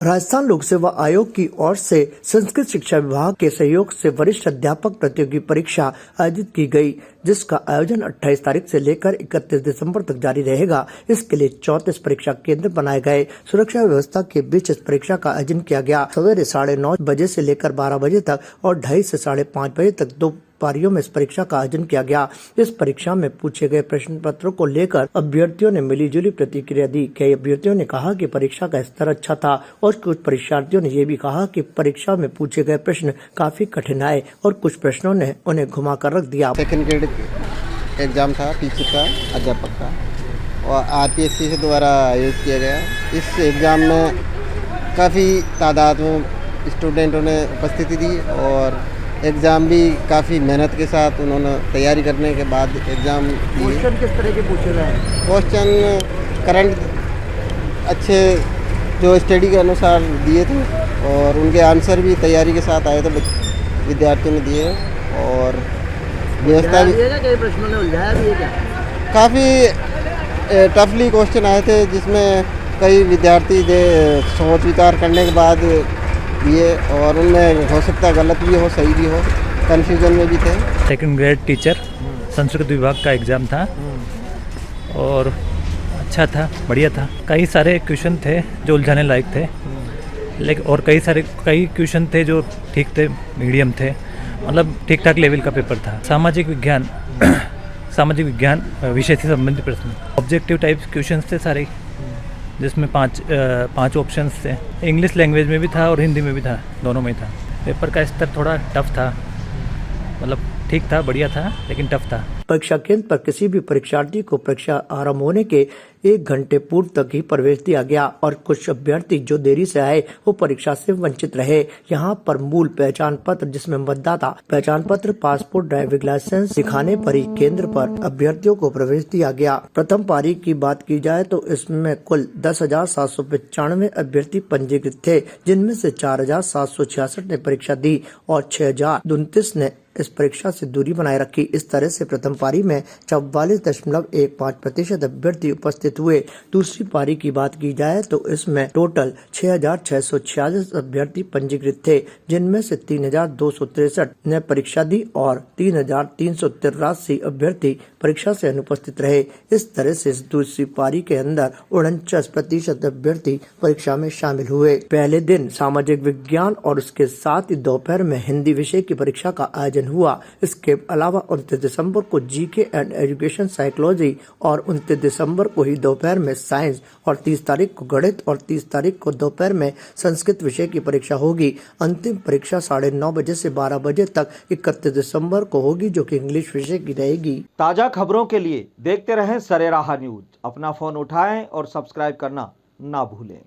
राजस्थान लोक सेवा आयोग की ओर से संस्कृत शिक्षा विभाग के सहयोग से वरिष्ठ अध्यापक प्रतियोगी परीक्षा आयोजित की गई, जिसका आयोजन 28 तारीख से लेकर 31 दिसंबर तक जारी रहेगा। इसके लिए 34 परीक्षा केंद्र बनाए गए। सुरक्षा व्यवस्था के बीच इस परीक्षा का आयोजन किया गया। सवेरे 9:30 बजे से लेकर 12 बजे तक और 2:30 से 5:30 बजे तक दो पारियों में इस परीक्षा का आयोजन किया गया। इस परीक्षा में पूछे गए प्रश्न पत्रों को लेकर अभ्यर्थियों ने मिलीजुली प्रतिक्रिया दी। कई अभ्यर्थियों ने कहा कि परीक्षा का स्तर अच्छा था और कुछ परीक्षार्थियों ने ये भी कहा कि परीक्षा में पूछे गए प्रश्न काफी कठिन आए और कुछ प्रश्नों ने उन्हें घुमा कर रख दिया। सेकंड ग्रेड एग्जाम था टीचर का, अध्यापक का, और आरपीएससी से द्वारा आयोजित किया गया। इस एग्ज़ाम में काफ़ी तादाद में स्टूडेंटों ने उपस्थिति दी और एग्ज़ाम भी काफ़ी मेहनत के साथ उन्होंने तैयारी करने के बाद एग्ज़ाम दिए। क्वेश्चन किस तरह के पूछे गए? क्वेश्चन करंट अच्छे जो स्टडी के अनुसार दिए थे और उनके आंसर भी तैयारी के साथ आए थे, विद्यार्थियों ने दिए। और व्यवस्था भी कई प्रश्नों ने उलझाया भी है क्या? काफ़ी टफली क्वेश्चन आए थे, जिसमें कई विद्यार्थी सोच विचार करने के बाद दिए और उनमें हो सकता है गलत भी हो, सही भी हो, कन्फ्यूजन में भी थे। सेकंड ग्रेड टीचर संस्कृत विभाग का एग्ज़ाम था और अच्छा था, बढ़िया था। कई सारे क्वेश्चन थे जो उलझाने लायक थे, लेकिन और कई क्वेश्चन थे जो ठीक थे, मीडियम थे, मतलब ठीक ठाक लेवल का पेपर था। सामाजिक विज्ञान विषय से संबंधित प्रश्न, ऑब्जेक्टिव टाइप क्वेश्चन थे सारे, जिसमें पांच ऑप्शंस थे। इंग्लिश लैंग्वेज में भी था और हिंदी में भी था, दोनों में था। पेपर का स्तर थोड़ा टफ था, मतलब ठीक था, बढ़िया था, लेकिन टफ था। परीक्षा केंद्र पर किसी भी परीक्षार्थी को परीक्षा आरंभ होने के 1 घंटे पूर्व तक ही प्रवेश दिया गया और कुछ अभ्यर्थी जो देरी से आए वो परीक्षा से वंचित रहे। यहाँ पर मूल पहचान पत्र, जिसमें मतदाता पहचान पत्र, पासपोर्ट, ड्राइविंग लाइसेंस दिखाने पर ही केंद्र पर अभ्यर्थियों को प्रवेश दिया गया। प्रथम पारी की बात की जाए तो इसमें कुल 10,795 अभ्यर्थी पंजीकृत थे, जिनमें से 4,766 ने परीक्षा दी और 6,029 ने इस परीक्षा से दूरी बनाए रखी। इस तरह से प्रथम पारी में 44.15% अभ्यर्थी उपस्थित हुए। दूसरी पारी की बात की जाए तो इसमें टोटल 6,646 अभ्यर्थी पंजीकृत थे, जिनमें से 3,263 ने परीक्षा दी और 3,383 अभ्यर्थी परीक्षा से अनुपस्थित रहे। इस तरह से इस दूसरी पारी के अंदर 49% अभ्यर्थी परीक्षा में शामिल हुए। पहले दिन सामाजिक विज्ञान और उसके साथ ही दोपहर में हिंदी विषय की परीक्षा का आयोजन हुआ। इसके अलावा 29 दिसंबर को जीके एंड एजुकेशन साइकोलॉजी और 29 दिसंबर को ही दोपहर में साइंस और 30 तारीख को गणित और 30 तारीख को दोपहर में संस्कृत विषय की परीक्षा होगी। अंतिम परीक्षा 9:30 बजे से 12 बजे तक 31 दिसंबर को होगी, जो कि इंग्लिश विषय की रहेगी। ताजा खबरों के लिए देखते रहें सरेराह न्यूज। अपना फोन उठाएं और सब्सक्राइब करना ना भूलें।